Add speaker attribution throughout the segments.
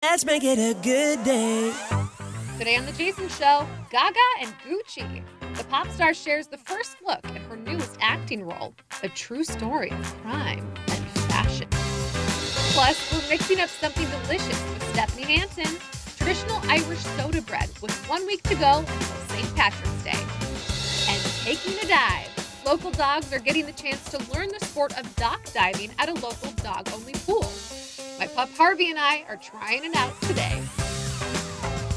Speaker 1: Let's make it a good day.
Speaker 2: Today on The Jason Show, Gaga and Gucci. The pop star shares the first look at her newest acting role, a true story of crime and fashion. Plus, we're mixing up something delicious with Stephanie Hansen, traditional Irish soda bread with 1 week to go until St. Patrick's Day. And taking a dive. Local dogs are getting the chance to learn the sport of dock diving at a local dog-only pool. My pup Harvey and I are trying it out today.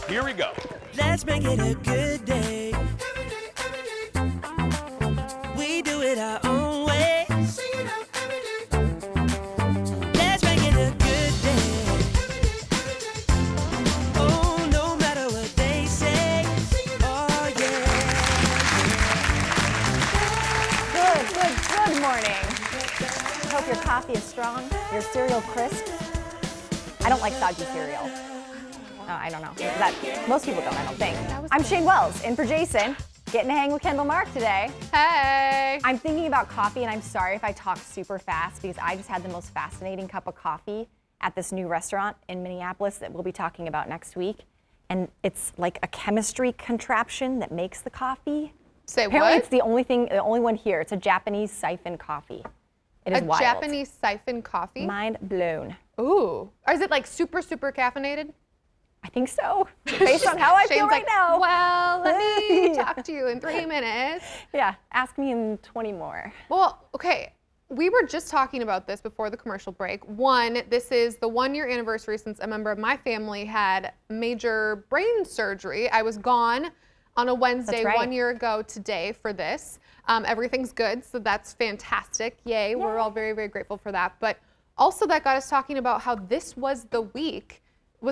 Speaker 3: Here we go.
Speaker 1: Let's make it a good day. We do it our own way. Let's make it a good day. Oh, no matter what they say. Oh, yeah.
Speaker 4: Good morning. I hope your coffee is strong, your cereal crisp. I don't like soggy cereal. I don't know. Most people don't, I don't think. I'm Shane Wells, in for Jason. Getting to hang with Kendall Mark today.
Speaker 2: Hey!
Speaker 4: I'm thinking about coffee, and I'm sorry if I talk super fast because I just had the most fascinating cup of coffee at this new restaurant in Minneapolis that we'll be talking about next week. And it's like a chemistry contraption that makes the coffee.
Speaker 2: Say
Speaker 4: Apparently
Speaker 2: what?
Speaker 4: it's the only one here. It's a Japanese siphon coffee. It is wild.
Speaker 2: A Japanese siphon coffee?
Speaker 4: Mind blown.
Speaker 2: Ooh. Or is it like super, super caffeinated?
Speaker 4: I think so, based on how I feel
Speaker 2: Shane's
Speaker 4: right
Speaker 2: like,
Speaker 4: now.
Speaker 2: well, let me talk to you in 3 minutes.
Speaker 4: Yeah, ask me in 20 more.
Speaker 2: Well, okay. We were just talking about this before the commercial break. One, this is the 1 year anniversary since a member of my family had major brain surgery. I was gone on a Wednesday
Speaker 4: That's right.
Speaker 2: 1 year ago today for this. Everything's good, so that's fantastic. Yay, we're all very, very grateful for that. But also that got us talking about how this was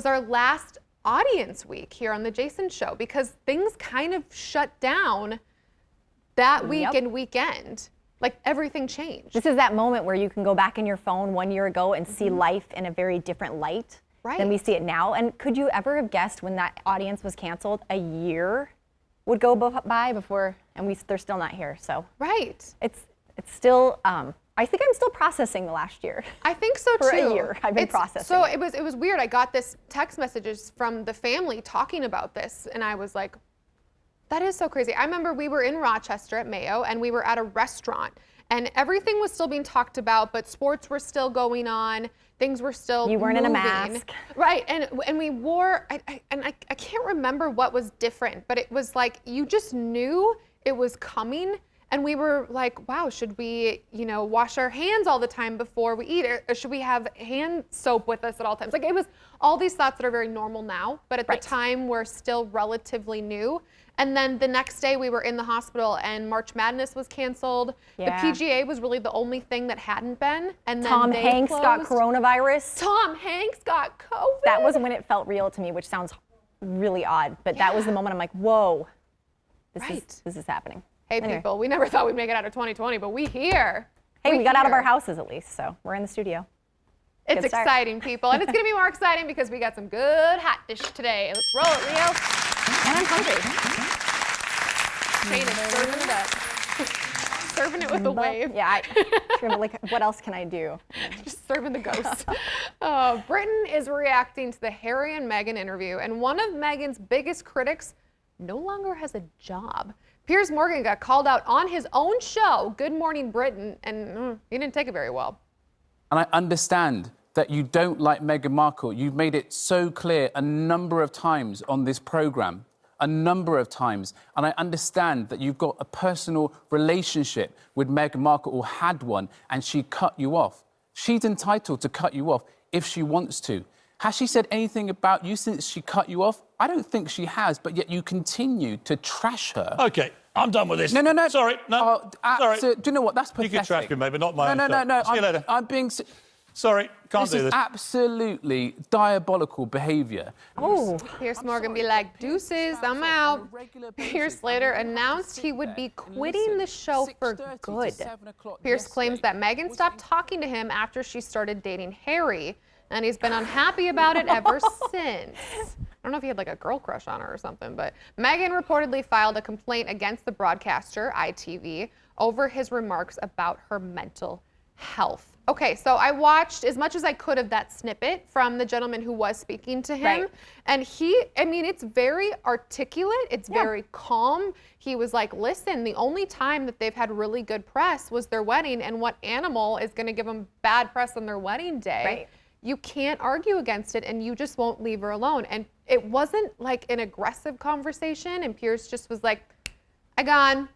Speaker 2: our last audience week here on the Jason Show because things kind of shut down that week and weekend. Like everything changed.
Speaker 4: This is that moment where you can go back in your phone 1 year ago and see life in a very different light than we see it now. And could you ever have guessed when that audience was canceled, a year would go by before, and they're still not here. So it's still. I think I'm still processing the last year.
Speaker 2: I think so too.
Speaker 4: For a year, I've been processing.
Speaker 2: So it was weird. I got this text messages from the family talking about this, and I was like, that is so crazy. I remember we were in Rochester at Mayo, and we were at a restaurant, and everything was still being talked about, but sports were still going on. Things were still
Speaker 4: You weren't
Speaker 2: moving.
Speaker 4: in a mask.
Speaker 2: Right, and we wore, I can't remember what was different, but it was like, you just knew it was coming. And we were like, wow, should we, wash our hands all the time before we eat? Or should we have hand soap with us at all times? Like it was all these thoughts that are very normal now, but at the time were still relatively new. And then the next day we were in the hospital and March Madness was canceled.
Speaker 4: Yeah.
Speaker 2: The PGA was really the only thing that hadn't been. And then
Speaker 4: Tom
Speaker 2: they
Speaker 4: Hanks got
Speaker 2: closed.
Speaker 4: coronavirus.
Speaker 2: Tom Hanks got COVID.
Speaker 4: That was when it felt real to me, which sounds really odd, but that was the moment I'm like, whoa, this is happening.
Speaker 2: Hey, people, we never thought we'd make it out of 2020, but we here.
Speaker 4: Hey, we got out of our houses at least, so we're in the studio.
Speaker 2: It's exciting, people, and it's going to be more exciting because we got some good hot dish today. Let's roll it, Rio.
Speaker 4: And I'm hungry.
Speaker 2: Shane is serving it up. Serving it with a wave.
Speaker 4: Yeah, like, what else can I do?
Speaker 2: Just serving the ghost. Britain is reacting to the Harry and Meghan interview, and one of Meghan's biggest critics no longer has a job. Piers Morgan got called out on his own show, Good Morning Britain, and he didn't take it very well.
Speaker 5: And I understand that you don't like Meghan Markle. You've made it so clear a number of times on this programme, a number of times. And I understand that you've got a personal relationship with Meghan Markle or had one, and she cut you off. She's entitled to cut you off if she wants to. Has she said anything about you since she cut you off? I don't think she has, but yet you continue to trash her.
Speaker 3: OK, I'm done with this.
Speaker 5: No.
Speaker 3: Sorry, no. Sorry.
Speaker 5: Do you know what? That's pathetic.
Speaker 3: You can trash me, maybe, not my own
Speaker 5: No.
Speaker 3: stuff. See you later.
Speaker 5: I'm being...
Speaker 3: Sorry, can't do
Speaker 5: This
Speaker 3: this.
Speaker 5: is absolutely diabolical behaviour.
Speaker 4: Oh.
Speaker 2: Piers Morgan be like, deuces, I'm out. Piers later announced he would be quitting the show for good. Piers claims that Meghan stopped talking to him after she started dating Harry, and he's been unhappy about it ever since. I don't know if he had like a girl crush on her or something, but Meghan reportedly filed a complaint against the broadcaster, ITV, over his remarks about her mental health. Okay, so I watched as much as I could of that snippet from the gentleman who was speaking to him.
Speaker 4: Right.
Speaker 2: And it's very articulate. It's very calm. He was like, listen, the only time that they've had really good press was their wedding, and what animal is going to give them bad press on their wedding day?
Speaker 4: Right.
Speaker 2: You can't argue against it, and you just won't leave her alone. And it wasn't like an aggressive conversation, and Pierce just was like, I gone.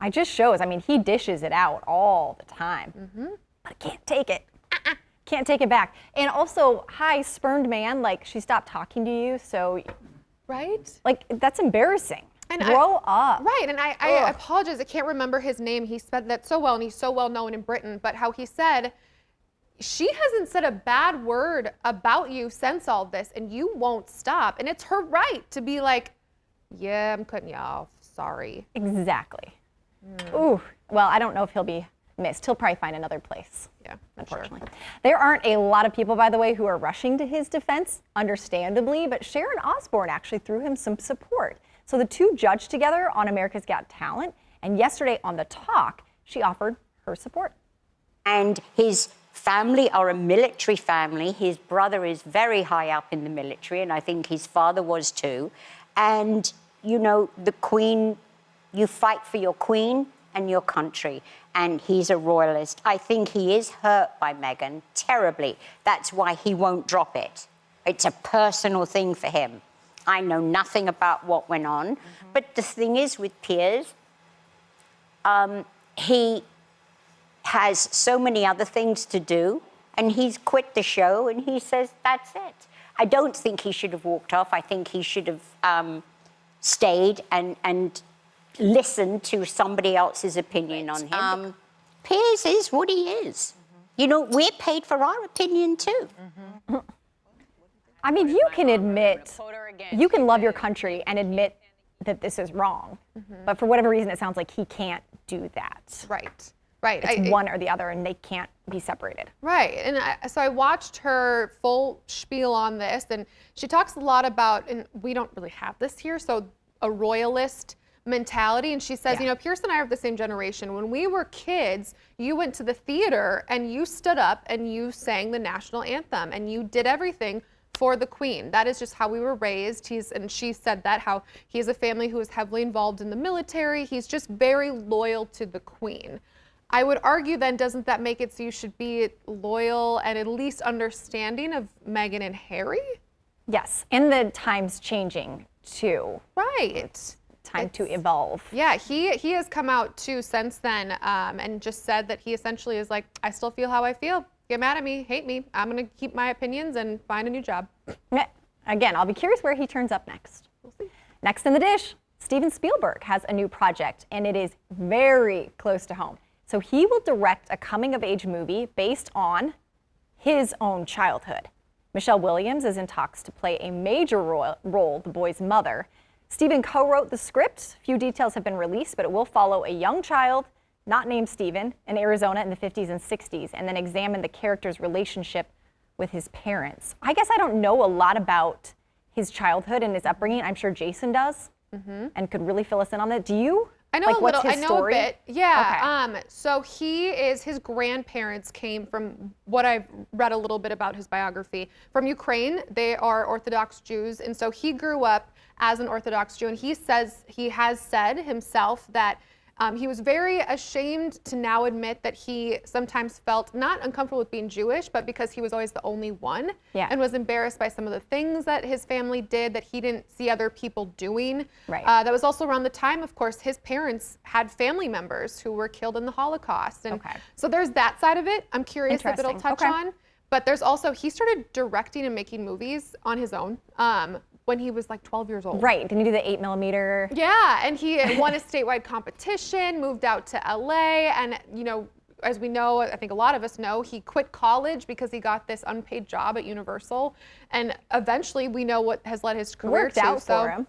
Speaker 4: I just shows, I mean, he dishes it out all the time. But I can't take it. Can't take it back. And also, hi, spurned man, like, she stopped talking to you, so,
Speaker 2: Right?
Speaker 4: like, that's embarrassing.
Speaker 2: And
Speaker 4: Grow up.
Speaker 2: Right, and I apologize, I can't remember his name. He said that so well, and he's so well known in Britain, but how he said, she hasn't said a bad word about you since all this, and you won't stop. And it's her right to be like, yeah, I'm cutting you off, sorry.
Speaker 4: Exactly. Ooh, well, I don't know if he'll be missed. He'll probably find another place.
Speaker 2: Yeah,
Speaker 4: Unfortunately. There aren't a lot of people, by the way, who are rushing to his defense, understandably, but Sharon Osbourne actually threw him some support. So the two judged together on America's Got Talent, and yesterday on The Talk, she offered her support.
Speaker 6: And his family are a military family. His brother is very high up in the military, and I think his father was too. And, you know, the Queen, you fight for your Queen and your country. And he's a royalist. I think he is hurt by Meghan terribly. That's why he won't drop it. It's a personal thing for him. I know nothing about what went on. But the thing is with Piers, he has so many other things to do, and he's quit the show, and he says, that's it. I don't think he should have walked off. I think he should have stayed and listened to somebody else's opinion on him. Piers is what he is. You know, we're paid for our opinion too.
Speaker 4: I mean, you can admit, you can love your country and admit that this is wrong. But for whatever reason, it sounds like he can't do that.
Speaker 2: Right, right.
Speaker 4: It's one or the other, and they can't be separated.
Speaker 2: Right, and so I watched her full spiel on this, and she talks a lot about, and we don't really have this here, so a royalist mentality. And she says, you know, Pierce and I are of the same generation. When we were kids, you went to the theater and you stood up and you sang the national anthem and you did everything for the Queen. That is just how we were raised. And she said that, how he has a family who is heavily involved in the military. He's just very loyal to the Queen. I would argue then, doesn't that make it so you should be loyal and at least understanding of Meghan and Harry?
Speaker 4: Yes, and the time's changing too.
Speaker 2: Right.
Speaker 4: Time to evolve.
Speaker 2: Yeah, he has come out too since then and just said that he essentially is like, I still feel how I feel. Get mad at me, hate me. I'm going to keep my opinions and find a new job.
Speaker 4: Again, I'll be curious where he turns up next.
Speaker 2: We'll see.
Speaker 4: Next in the dish, Steven Spielberg has a new project, and it is very close to home. So he will direct a coming-of-age movie based on his own childhood. Michelle Williams is in talks to play a major role, the boy's mother. Steven co-wrote the script. Few details have been released, but it will follow a young child, not named Steven, in Arizona in the 50s and 60s, and then examine the character's relationship with his parents. I guess I don't know a lot about his childhood and his upbringing. I'm sure Jason does, and could really fill us in on that. Do you?
Speaker 2: I know
Speaker 4: like,
Speaker 2: a
Speaker 4: what's
Speaker 2: little.
Speaker 4: his
Speaker 2: I know
Speaker 4: story?
Speaker 2: a bit. Yeah.
Speaker 4: Okay.
Speaker 2: So his grandparents came from what I've read a little bit about his biography from Ukraine. They are Orthodox Jews, and so he grew up as an Orthodox Jew, and he has said himself that he was very ashamed to now admit that he sometimes felt not uncomfortable with being Jewish, but because he was always the only one, and was embarrassed by some of the things that his family did that he didn't see other people doing.
Speaker 4: Right.
Speaker 2: That was also around the time, of course, his parents had family members who were killed in the Holocaust. And so there's that side of it. I'm curious if it'll touch on. But there's also, he started directing and making movies on his own when he was like 12 years old.
Speaker 4: Right, didn't he do the 8mm?
Speaker 2: Yeah, and he won a statewide competition, moved out to LA, and you know, as we know, I think a lot of us know, he quit college because he got this unpaid job at Universal, and eventually we know what has led his career
Speaker 4: Worked out for him.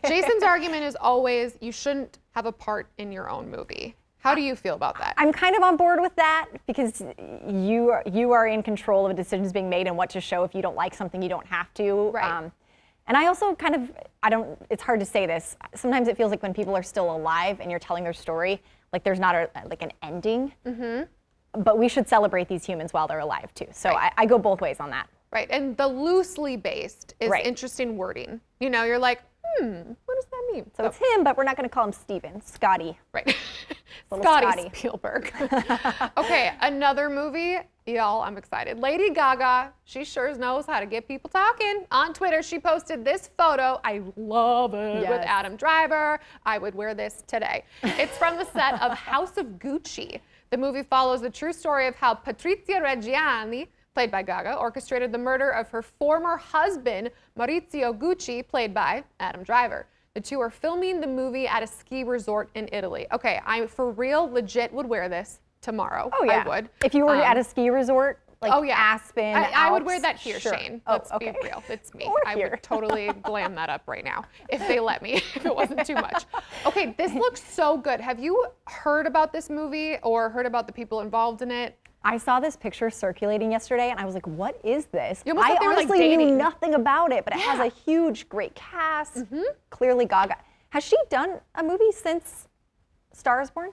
Speaker 2: Jason's argument is always, you shouldn't have a part in your own movie. How do you feel about that?
Speaker 4: I'm kind of on board with that because you are in control of decisions being made and what to show. If you don't like something, you don't have to.
Speaker 2: Right.
Speaker 4: And I also kind of, it's hard to say this. Sometimes it feels like when people are still alive and you're telling their story, like there's not like an ending. but we should celebrate these humans while they're alive too. So I go both ways on that.
Speaker 2: Right, and the loosely based is interesting wording. You know, you're like, what does that mean?
Speaker 4: So it's him, but we're not going to call him Steven. Scotty.
Speaker 2: Right.
Speaker 4: Scotty.
Speaker 2: Scotty Spielberg. Okay, another movie. Y'all, I'm excited. Lady Gaga, she sure knows how to get people talking. On Twitter, she posted this photo. I love it. With Adam Driver. I would wear this today. It's from the set of House of Gucci. The movie follows the true story of how Patrizia Reggiani, played by Gaga, orchestrated the murder of her former husband, Maurizio Gucci, played by Adam Driver. The two are filming the movie at a ski resort in Italy. Okay, I for real, legit would wear this tomorrow.
Speaker 4: Oh yeah,
Speaker 2: I would.
Speaker 4: If you were at a ski resort, like Aspen,
Speaker 2: I would wear that here,
Speaker 4: sure.
Speaker 2: Shane. Let's be real. It's me. I
Speaker 4: here.
Speaker 2: would totally glam that up right now if they let me, if it wasn't too much. Okay, this looks so good. Have you heard about this movie or heard about the people involved in it?
Speaker 4: I saw this picture circulating yesterday and I was like, what is this?
Speaker 2: You almost
Speaker 4: I
Speaker 2: thought they were, like,
Speaker 4: honestly knew
Speaker 2: dating.
Speaker 4: nothing about it, but it has a huge, great cast. Clearly Gaga. Has she done a movie since Star is Born?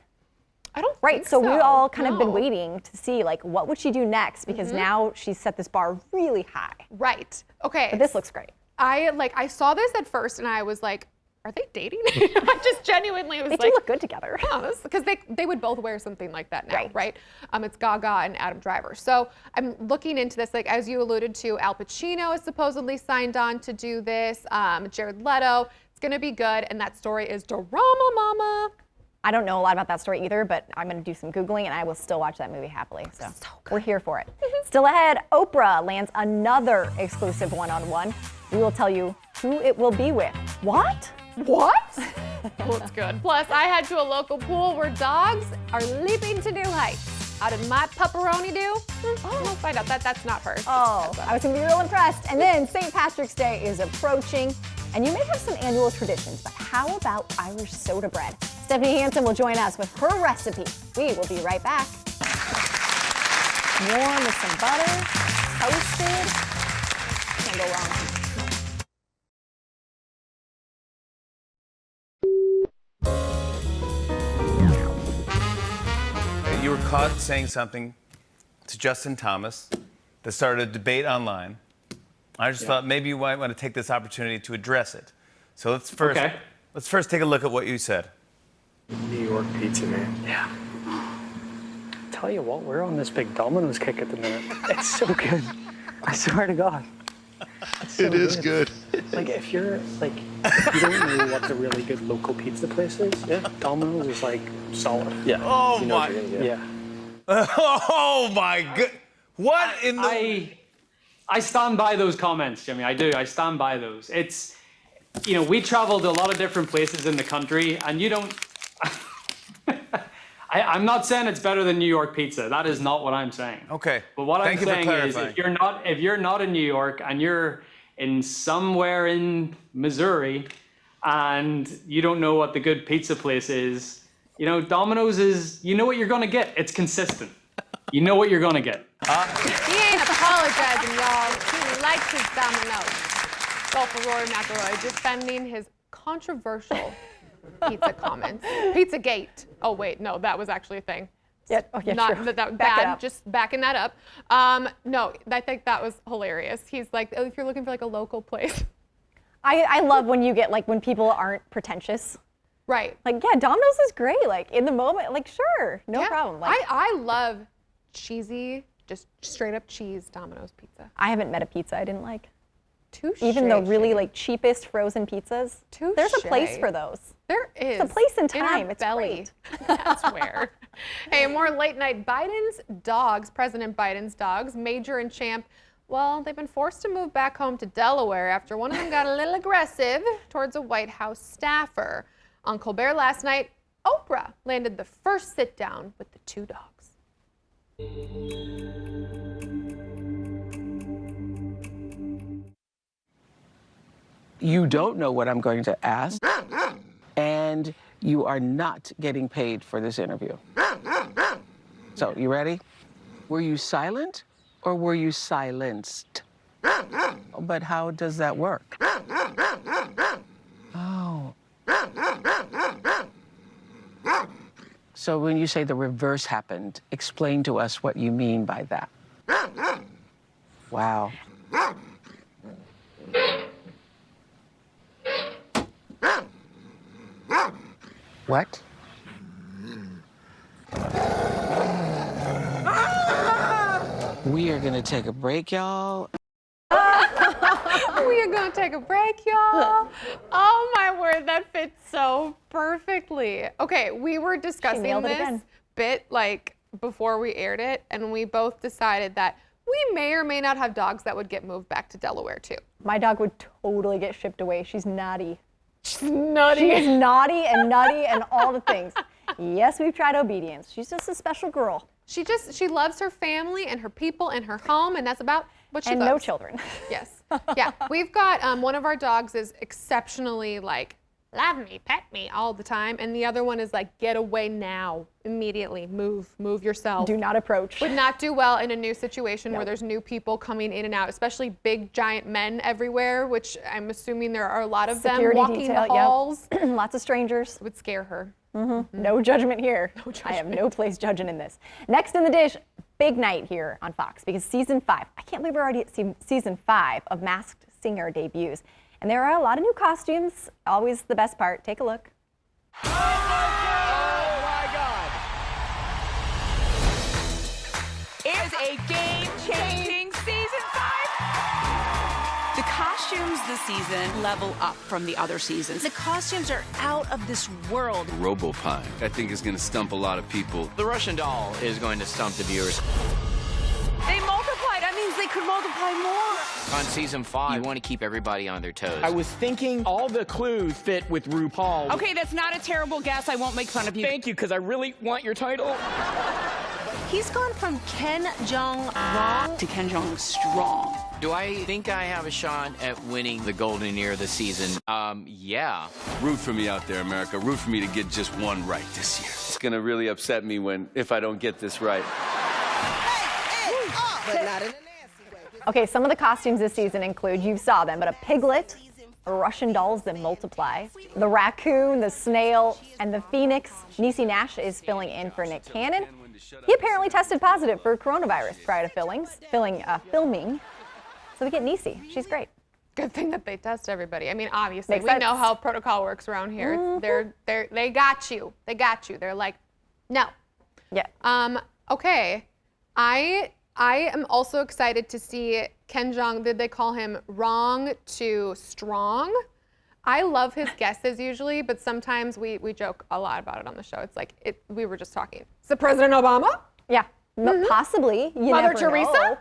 Speaker 2: I don't
Speaker 4: Right,
Speaker 2: think
Speaker 4: so we all kind of been
Speaker 2: No.
Speaker 4: waiting to see, like, what would she do next? Because now she's set this bar really high.
Speaker 2: Right. Okay.
Speaker 4: But this looks great.
Speaker 2: I saw this at first and I was like, are they dating? I just genuinely was
Speaker 4: They
Speaker 2: like,
Speaker 4: do look good together.
Speaker 2: because they would both wear something like that now, right? It's Gaga and Adam Driver. So I'm looking into this, like as you alluded to, Al Pacino is supposedly signed on to do this. Jared Leto. It's gonna be good, and that story is drama, mama.
Speaker 4: I don't know a lot about that story either, but I'm going to do some Googling and I will still watch that movie happily. So we're here for it. Still ahead, Oprah lands another exclusive one-on-one. We will tell you who it will be with. What?
Speaker 2: What? Well, it's good. Plus, I head to a local pool where dogs are leaping to new heights. How did my pepperoni do? We'll find out. That's not her.
Speaker 4: Oh, I was going to be real impressed. And then St. Patrick's Day is approaching, and you may have some annual traditions, but how about Irish soda bread? Stephanie Hansen will join us with her recipe. We will be right back. Warm with some butter, toasted. Can't go wrong.
Speaker 7: You were caught saying something to Justin Thomas that started a debate online. I just thought maybe you might want to take this opportunity to address it. So let's first take a look at what you said.
Speaker 8: New York pizza, man. Yeah. Tell you what, we're on this big Domino's kick at the minute. It's so good. I swear to God.
Speaker 9: It is good.
Speaker 8: Like, if you're, like, if you don't know what the really good local pizza place is, Domino's is, like, solid. Yeah.
Speaker 7: Oh,
Speaker 8: You know
Speaker 7: my.
Speaker 8: what you're gonna get. Yeah.
Speaker 7: Oh, my good. What in the.
Speaker 10: I stand by those comments, Jimmy. I do. I stand by those. It's, you know, we traveled to a lot of different places in the country, and you don't. I'm not saying it's better than New York pizza. That is not what I'm saying.
Speaker 7: Okay.
Speaker 10: But what
Speaker 7: Thank
Speaker 10: I'm
Speaker 7: you for
Speaker 10: saying is,
Speaker 7: clarifying.
Speaker 10: if you're not in New York and you're in somewhere in Missouri, and you don't know what the good pizza place is, you know, Domino's is. You know what you're gonna get. It's consistent. You know what you're gonna get.
Speaker 2: He ain't apologizing, y'all. He likes his Domino's. Go for Rory McIlroy defending his controversial pizza comments. Pizzagate. Oh wait, no, that was actually a thing.
Speaker 4: Yeah, oh, yeah,
Speaker 2: Not
Speaker 4: true.
Speaker 2: that
Speaker 4: Back it
Speaker 2: bad.
Speaker 4: up.
Speaker 2: Just backing that up. No, I think that was hilarious. He's like, oh, if you're looking for like a local place.
Speaker 4: I love when you get, like, when people aren't pretentious.
Speaker 2: Right.
Speaker 4: Like, yeah, Domino's is great. Like, in the moment, like, sure, no
Speaker 2: Yeah.
Speaker 4: problem. Like,
Speaker 2: I love cheesy, just straight up cheese Domino's pizza.
Speaker 4: I haven't met a pizza I didn't like.
Speaker 2: Touche.
Speaker 4: Even the really,
Speaker 2: Shane.
Speaker 4: like, cheapest frozen pizzas. There's a place
Speaker 2: Touche.
Speaker 4: for those.
Speaker 2: There is.
Speaker 4: It's a place in
Speaker 2: our
Speaker 4: time. It's
Speaker 2: belly.
Speaker 4: great.
Speaker 2: That's where. Hey, more late night. Biden's dogs, President Biden's dogs, Major and Champ, well, they've been forced to move back home to Delaware after one of them got a little aggressive towards a White House staffer. On Colbert last night, Oprah landed the first sit down with the two dogs.
Speaker 11: You don't know what I'm going to ask, and you are not getting paid for this interview. So, you ready? Were you silent or were you silenced? But how does that work? Oh. So when you say the reverse happened, explain to us what you mean by that. Wow. What? We are gonna take a break, y'all.
Speaker 2: We are going to take a break, y'all. Oh, my word, that fits so perfectly. Okay, we were discussing this bit, like, before we aired it, and we both decided that we may or may not have dogs that would get moved back to Delaware, too.
Speaker 4: My dog would totally get shipped away. She's naughty.
Speaker 2: She's nutty.
Speaker 4: She is naughty and nutty and all the things. Yes, we've tried obedience. She's just a special girl.
Speaker 2: She loves her family and her people and her home, and that's about what she loves.
Speaker 4: And no children.
Speaker 2: Yes. Yeah, we've got one of our dogs is exceptionally like, love me, pet me all the time. And the other one is like, get away now, immediately, move yourself.
Speaker 4: Do not approach.
Speaker 2: Would not do well in a new situation where there's new people coming in and out, especially big giant men everywhere, which I'm assuming there are a lot of them walking the halls.
Speaker 4: Yep. Lots of strangers.
Speaker 2: Would scare her.
Speaker 4: Mm-hmm. No judgment here. No judgment. I have no place judging in this. Next in the dish, big night here on Fox because season 5, I can't believe we're already at season 5 of Masked Singer debuts. And there are a lot of new costumes, always the best part. Take a look.
Speaker 1: Oh my God!
Speaker 12: It's a game-changing season 5. The costumes this season level up from the other seasons. The costumes are out of this world.
Speaker 13: Robopine, I think, is going to stump a lot of people.
Speaker 14: The Russian doll is going to stump the viewers.
Speaker 12: They multiplied. That means they could multiply more.
Speaker 14: On season 5, you want to keep everybody on their toes.
Speaker 15: I was thinking all the clues fit with RuPaul.
Speaker 12: Okay, that's not a terrible guess. I won't make fun of you.
Speaker 15: Thank you, because I really want your title.
Speaker 12: He's gone from Ken Jeong-wrong to Ken Jeong-strong.
Speaker 14: Do I think I have a shot at winning the Golden Ear this season? Yeah.
Speaker 13: Root for me out there, America. Root for me to get just one right this year. It's going to really upset me if I don't get this right.
Speaker 1: But not in a nasty way.
Speaker 4: Okay, some of the costumes this season include, you saw them, but a piglet, Russian dolls that multiply, the raccoon, the snail, and the phoenix. Niecy Nash is filling in for Nick Cannon. He apparently tested positive for coronavirus prior to filming. So we get Niecy. She's great.
Speaker 2: Good thing that they test everybody. I mean, obviously, we know how protocol works around here. Mm-hmm. They got you. They got you. They're like, no.
Speaker 4: Yeah.
Speaker 2: Okay. I am also excited to see Ken Jeong. Did they call him wrong to strong? I love his guesses usually, but sometimes we joke a lot about it on the show. It's like we were just talking. Is it President Obama?
Speaker 4: Yeah, possibly. You
Speaker 2: Mother
Speaker 4: never
Speaker 2: Teresa?
Speaker 4: know.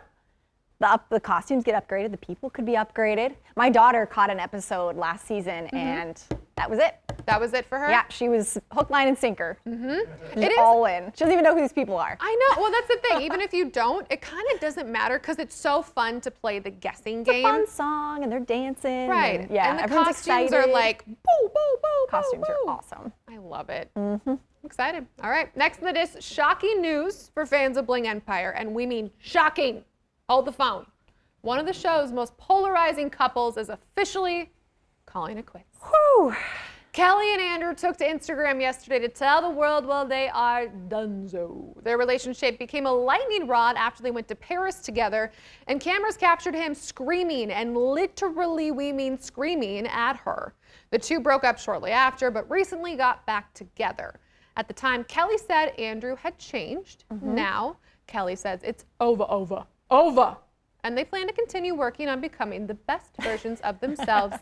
Speaker 4: The costumes get upgraded. The people could be upgraded. My daughter caught an episode last season, and that was it.
Speaker 2: That was it for her?
Speaker 4: Yeah, she was hook, line, and sinker.
Speaker 2: Mm-hmm.
Speaker 4: She's all in. She doesn't even know who these people are.
Speaker 2: I know. Well, that's the thing. Even if you don't, it kind of doesn't matter because it's so fun to play the guessing game.
Speaker 4: It's a fun song, and they're dancing.
Speaker 2: Right.
Speaker 4: And, yeah,
Speaker 2: and the
Speaker 4: everyone's
Speaker 2: costumes
Speaker 4: excited.
Speaker 2: are like, boo, boo, boo,
Speaker 4: Costumes
Speaker 2: boo, boo.
Speaker 4: are awesome.
Speaker 2: I love it. I'm excited. All right. Next in the dish, shocking news for fans of Bling Empire. And we mean shocking. Hold the phone. One of the show's most polarizing couples is officially calling it quits.
Speaker 4: Whew.
Speaker 2: Kelly and Andrew took to Instagram yesterday to tell the world, well, they are donezo. Their relationship became a lightning rod after they went to Paris together, and cameras captured him screaming, and literally we mean screaming, at her. The two broke up shortly after, but recently got back together. At the time, Kelly said Andrew had changed. Now, Kelly says it's over. And they plan to continue working on becoming the best versions of themselves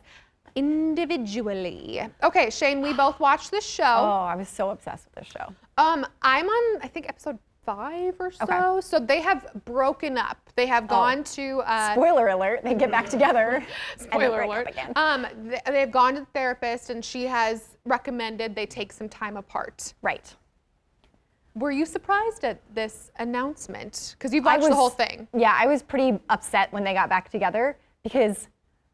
Speaker 2: individually. Okay, Shane, we both watched this show.
Speaker 4: Oh, I was so obsessed with this show.
Speaker 2: I'm on, I think, episode 5 or so. Okay. So they have broken up. They have gone to...
Speaker 4: Spoiler alert, they get back together.
Speaker 2: Spoiler
Speaker 4: and
Speaker 2: alert.
Speaker 4: Again.
Speaker 2: They've gone to the therapist, and she has recommended they take some time apart.
Speaker 4: Right.
Speaker 2: Were you surprised at this announcement? Because you've watched the whole thing.
Speaker 4: Yeah, I was pretty upset when they got back together because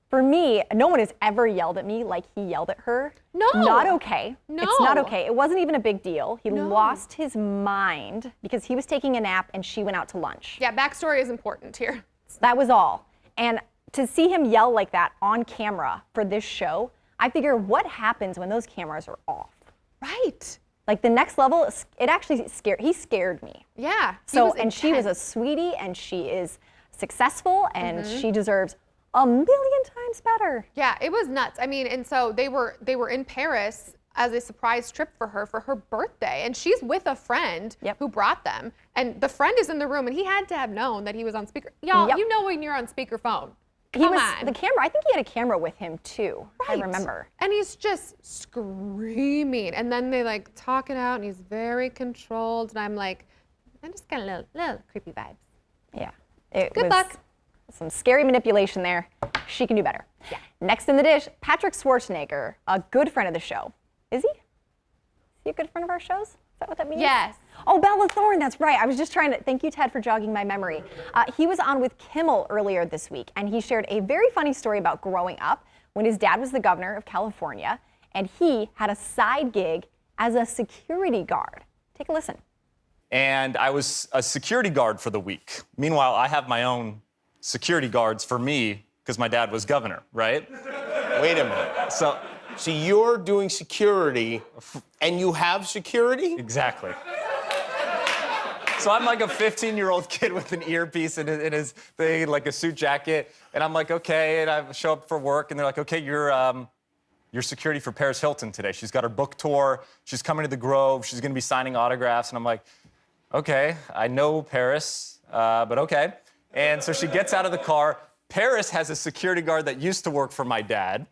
Speaker 4: for me, no one has ever yelled at me like he yelled at her.
Speaker 2: No.
Speaker 4: Not okay.
Speaker 2: No.
Speaker 4: It's not okay. It wasn't even a big deal. He lost his mind because he was taking a nap and she went out to lunch.
Speaker 2: Yeah, backstory is important here.
Speaker 4: That was all. And to see him yell like that on camera for this show, I figure what happens when those cameras are off?
Speaker 2: Right.
Speaker 4: Like the next level, it actually scared me.
Speaker 2: Yeah.
Speaker 4: So, and she was a sweetie, and she is successful, and she deserves a million times better.
Speaker 2: Yeah, it was nuts. I mean, and so they were in Paris as a surprise trip for her birthday, and she's with a friend who brought them, and the friend is in the room, and he had to have known that he was on speaker. Y'all, you know when you're on speakerphone. Come on.
Speaker 4: The camera, I think he had a camera with him too. Right. I remember.
Speaker 2: And he's just screaming. And then they like talk it out and he's very controlled. And I'm like, I just got a little creepy vibes.
Speaker 4: Yeah.
Speaker 2: Good luck.
Speaker 4: Some scary manipulation there. She can do better. Yeah. Next in the dish, Patrick Schwarzenegger, a good friend of the show. Is he? Is he a good friend of our shows? Is that what that means?
Speaker 2: Yes.
Speaker 4: Oh, Bella Thorne, that's right. I was just trying to, thank you, Ted, for jogging my memory. He was on with Kimmel earlier this week, and he shared a very funny story about growing up when his dad was the governor of California, and he had a side gig as a security guard. Take a listen.
Speaker 16: And I was a security guard for the week. Meanwhile, I have my own security guards for me because my dad was governor, right?
Speaker 17: Wait a minute. So you're doing security, and you have security?
Speaker 16: Exactly. So I'm like a 15-year-old kid with an earpiece in his thing, like a suit jacket, and I'm like, okay, and I show up for work, and they're like, okay, you're security for Paris Hilton today. She's got her book tour. She's coming to the Grove. She's going to be signing autographs, and I'm like, okay, I know Paris, but okay. And so she gets out of the car. Paris has a security guard that used to work for my dad.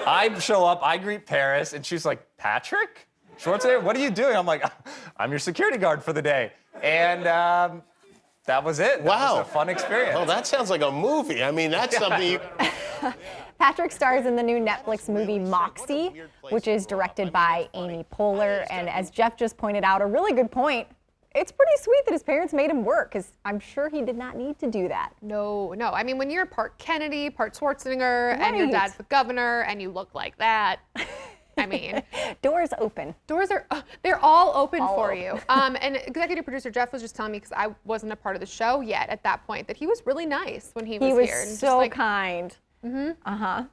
Speaker 16: I show up, I greet Paris, and she's like, Patrick Schwarzenegger, what are you doing? I'm like, I'm your security guard for the day. And that was it.
Speaker 17: Wow.
Speaker 16: That was a fun experience.
Speaker 17: Oh, that sounds like a movie. I mean, that's something you...
Speaker 4: Patrick stars in the new Netflix movie Moxie, which is directed by Amy Poehler. And as Jeff just pointed out, a really good point, it's pretty sweet that his parents made him work, because I'm sure he did not need to do that.
Speaker 2: No. I mean, when you're part Kennedy, part Schwarzenegger, and your dad's the governor, and you look like that, I mean.
Speaker 4: Doors open.
Speaker 2: Doors are, they're all open for you. And executive producer Jeff was just telling me, because I wasn't a part of the show yet at that point, that he was really nice when he was here.
Speaker 4: He was so kind.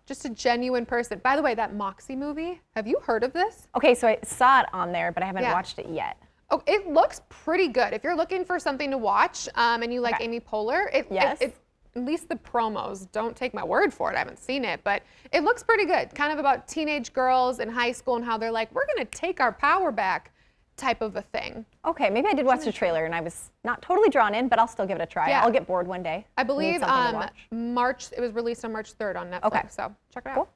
Speaker 2: Just a genuine person. By the way, that Moxie movie, have you heard of this?
Speaker 4: Okay, so I saw it on there, but I haven't watched it yet.
Speaker 2: Oh, it looks pretty good. If you're looking for something to watch and you like Amy Poehler, at least the promos, don't take my word for it, I haven't seen it, but it looks pretty good. Kind of about teenage girls in high school and how they're like, we're gonna take our power back type of a thing.
Speaker 4: Okay, maybe I did watch the trailer and I was not totally drawn in, but I'll still give it a try.
Speaker 2: Yeah.
Speaker 4: I'll get bored one day.
Speaker 2: I believe it was released on March 3rd on Netflix, so check it out. Cool.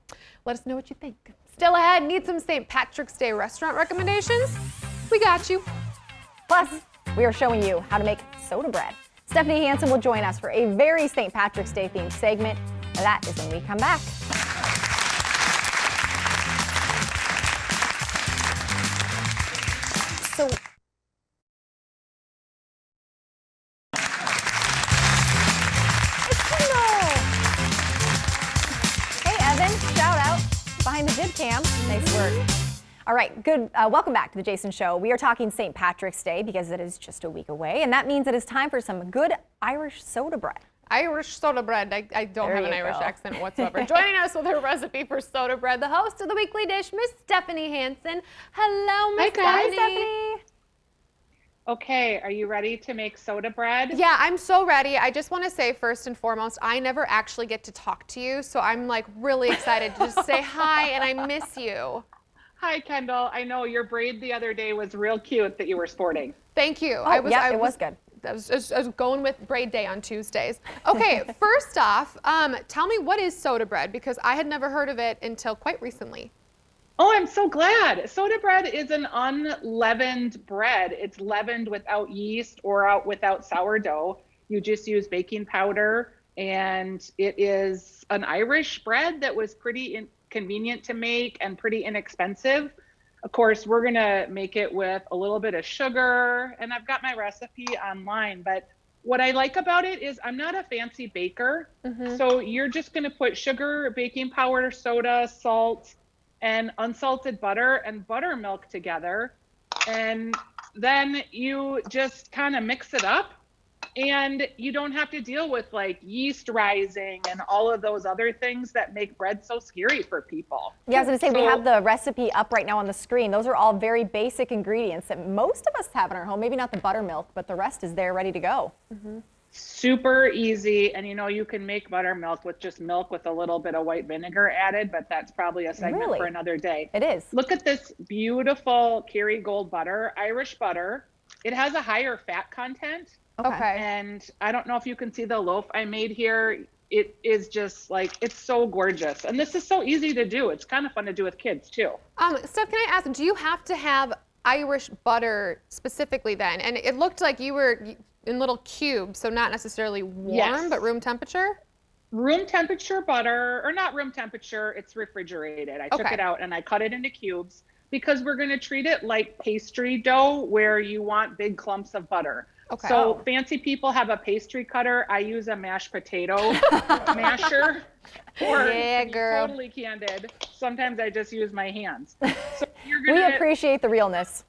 Speaker 2: Let us know what you think. Still ahead, need some St. Patrick's Day restaurant recommendations? We got you.
Speaker 4: Plus, we are showing you how to make soda bread. Stephanie Hansen will join us for a very St. Patrick's Day themed segment. That is when we come back. So, it's Kendall. Hey, Evan, shout out behind the dib cam. Nice work. All right, good. Welcome back to the Jason Show. We are talking St. Patrick's Day because it is just a week away, and that means it is time for some good Irish soda bread.
Speaker 2: Irish soda bread. I don't have an Irish accent whatsoever. Joining us with her recipe for soda bread, the host of the weekly dish, Miss Stephanie Hansen. Hello, Miss Stephanie.
Speaker 18: Okay, are you ready to make soda bread?
Speaker 2: Yeah, I'm so ready. I just want to say first and foremost, I never actually get to talk to you, so I'm like really excited to just say hi and I miss you.
Speaker 18: Hi, Kendall. I know your braid the other day was real cute that you were sporting.
Speaker 2: Thank you.
Speaker 4: Oh, it was good.
Speaker 2: I was going with braid day on Tuesdays. Okay, first off, tell me, what is soda bread? Because I had never heard of it until quite recently.
Speaker 18: Oh, I'm so glad. Soda bread is an unleavened bread. It's leavened without yeast or without sourdough. You just use baking powder, and it is an Irish bread that was pretty convenient to make and pretty inexpensive. Of course, we're gonna make it with a little bit of sugar, and I've got my recipe online, but what I like about it is I'm not a fancy baker. So you're just gonna put sugar, baking powder, soda, salt, and unsalted butter and buttermilk together. And then you just kind of mix it up And you don't have to deal with like yeast rising and all of those other things that make bread so scary for people.
Speaker 4: Yeah, I was going to say, we have the recipe up right now on the screen. Those are all very basic ingredients that most of us have in our home. Maybe not the buttermilk, but the rest is there ready to go.
Speaker 18: Super easy. And you can make buttermilk with just milk with a little bit of white vinegar added, but that's probably a segment for another day.
Speaker 4: It is.
Speaker 18: Look at this beautiful Kerrygold butter, Irish butter. It has a higher fat content.
Speaker 2: Okay.
Speaker 18: And I don't know if you can see the loaf I made here. It is just like, it's so gorgeous. And this is so easy to do. It's kind of fun to do with kids too.
Speaker 2: Steph, can I ask, do you have to have Irish butter specifically then? And it looked like you were in little cubes, so not necessarily warm, but room temperature?
Speaker 18: Room temperature butter, or not room temperature, it's refrigerated. I took it out and I cut it into cubes because we're going to treat it like pastry dough where you want big clumps of butter.
Speaker 2: Okay.
Speaker 18: So fancy people have a pastry cutter. I use a mashed potato masher. Or to be totally candid, sometimes I just use my hands. So
Speaker 4: We appreciate the realness.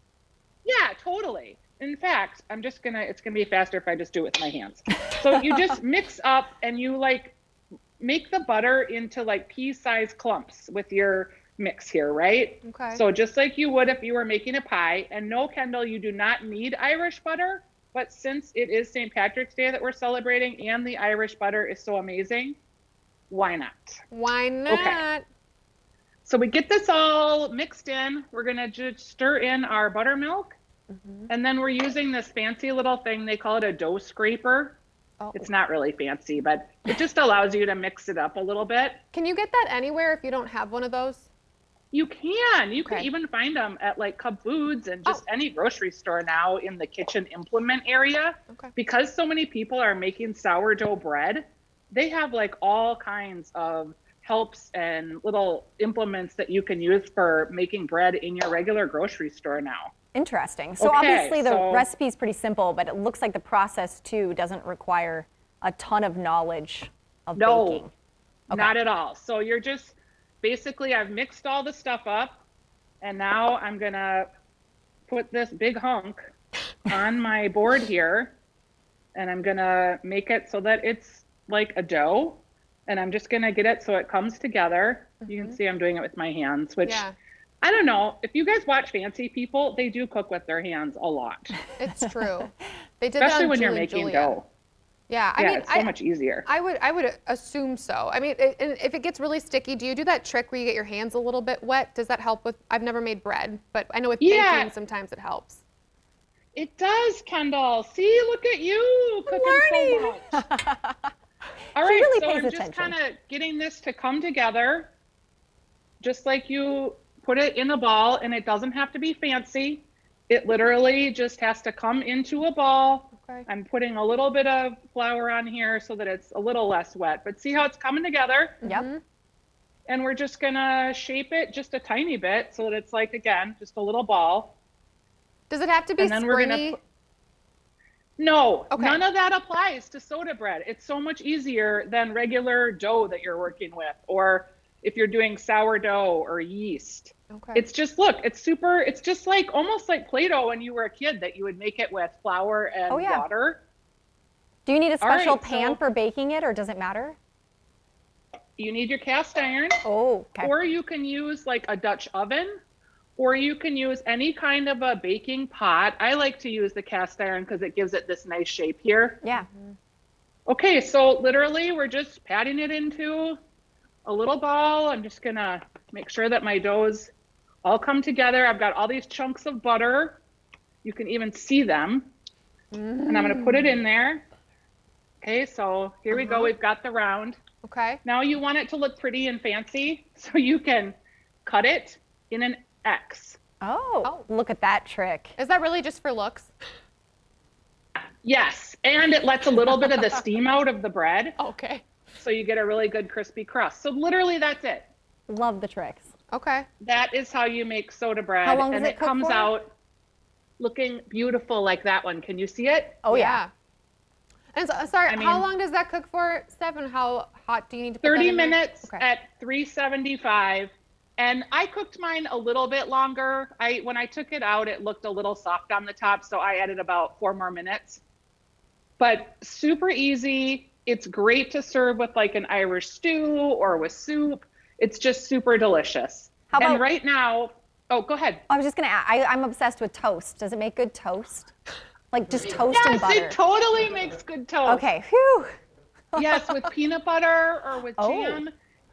Speaker 18: Yeah, totally. In fact, it's gonna be faster if I just do it with my hands. So you just mix up and you like make the butter into like pea-sized clumps with your mix here, right?
Speaker 2: Okay.
Speaker 18: So just like you would if you were making a pie. And no, Kendall, you do not need Irish butter. But since it is St. Patrick's Day that we're celebrating and the Irish butter is so amazing, why not?
Speaker 2: Why not?
Speaker 18: Okay. So we get this all mixed in. We're going to just stir in our buttermilk. And then we're using this fancy little thing. They call it a dough scraper. It's not really fancy, but it just allows you to mix it up a little bit.
Speaker 2: Can you get that anywhere if you don't have one of those?
Speaker 18: You can. You can even find them at like Cub Foods and just any grocery store now in the kitchen implement area. Because so many people are making sourdough bread, they have like all kinds of helps and little implements that you can use for making bread in your regular grocery store now.
Speaker 4: Interesting. So obviously the recipe is pretty simple, but it looks like the process too doesn't require a ton of knowledge of baking.
Speaker 18: Not at all. So you're just basically, I've mixed all the stuff up, and now I'm gonna put this big hunk on my board here, and I'm gonna make it so that it's like a dough, and I'm just gonna get it so it comes together. You can see I'm doing it with my hands, which I don't know. If you guys watch fancy people, they do cook with their hands a lot.
Speaker 2: It's true. They did
Speaker 18: Especially
Speaker 2: that
Speaker 18: when you're
Speaker 2: Julie
Speaker 18: making
Speaker 2: Julia.
Speaker 18: dough.
Speaker 2: Yeah, I mean,
Speaker 18: it's so much easier.
Speaker 2: I would assume so. I mean, if it gets really sticky, do you do that trick where you get your hands a little bit wet? Does that help with? I've never made bread, but I know with baking sometimes it helps.
Speaker 18: It does, Kendall. See, look at you cooking so much. All right,
Speaker 4: really
Speaker 18: so
Speaker 4: pays
Speaker 18: I'm just
Speaker 4: attention.
Speaker 18: kind of getting this to come together, just like you put it in a ball, and it doesn't have to be fancy. It literally just has to come into a ball. I'm putting a little bit of flour on here so that it's a little less wet, but see how it's coming together?
Speaker 4: Yep.
Speaker 18: And we're just gonna shape it just a tiny bit so that it's like, again, just a little ball.
Speaker 2: Does it have to be
Speaker 18: And then we're
Speaker 2: springy?
Speaker 18: gonna No, none of that applies to soda bread. It's so much easier than regular dough that you're working with, or if you're doing sourdough or yeast. It's just, look, it's just like almost like Play-Doh when you were a kid that you would make it with flour and water.
Speaker 4: Do you need a special
Speaker 18: All right,
Speaker 4: pan for baking it, or does it matter?
Speaker 18: You need your cast iron.
Speaker 4: Oh, okay.
Speaker 18: Or you can use like a Dutch oven, or you can use any kind of a baking pot. I like to use the cast iron because it gives it this nice shape here.
Speaker 4: Yeah.
Speaker 18: Okay, so literally we're just patting it into a little ball. I'm just gonna make sure that my doughs all come together. I've got all these chunks of butter. You can even see them. And I'm gonna put it in there. Okay, so here we go. We've got the round.
Speaker 2: Okay.
Speaker 18: Now you want it to look pretty and fancy, so you can cut it in an X.
Speaker 4: Oh, look at that trick.
Speaker 2: Is that really just for looks?
Speaker 18: Yes, and it lets a little bit of the steam out of the bread.
Speaker 2: Okay.
Speaker 18: So you get a really good crispy crust. So literally that's it.
Speaker 4: Love the tricks.
Speaker 2: Okay.
Speaker 18: That is how you make soda bread.
Speaker 4: How long does
Speaker 18: and
Speaker 4: it cook
Speaker 18: comes
Speaker 4: for?
Speaker 18: out looking beautiful like that one. Can you see it?
Speaker 4: Oh, yeah.
Speaker 2: And so, sorry,
Speaker 18: I mean,
Speaker 2: how long does that cook for, Steph, and how hot do you need to put
Speaker 18: 30
Speaker 2: that in there?
Speaker 18: minutes at 375. And I cooked mine a little bit longer. When I took it out, it looked a little soft on the top, so I added about 4 more minutes. but super easy. It's great to serve with like an Irish stew or with soup. It's just super delicious.
Speaker 4: How about,
Speaker 18: and right now, oh, go ahead.
Speaker 4: I was just gonna ask, I'm obsessed with toast. Does it make good toast? Like just toast and butter?
Speaker 18: Yes, it totally makes good toast.
Speaker 4: Okay, phew.
Speaker 18: Yes, with peanut butter or with jam.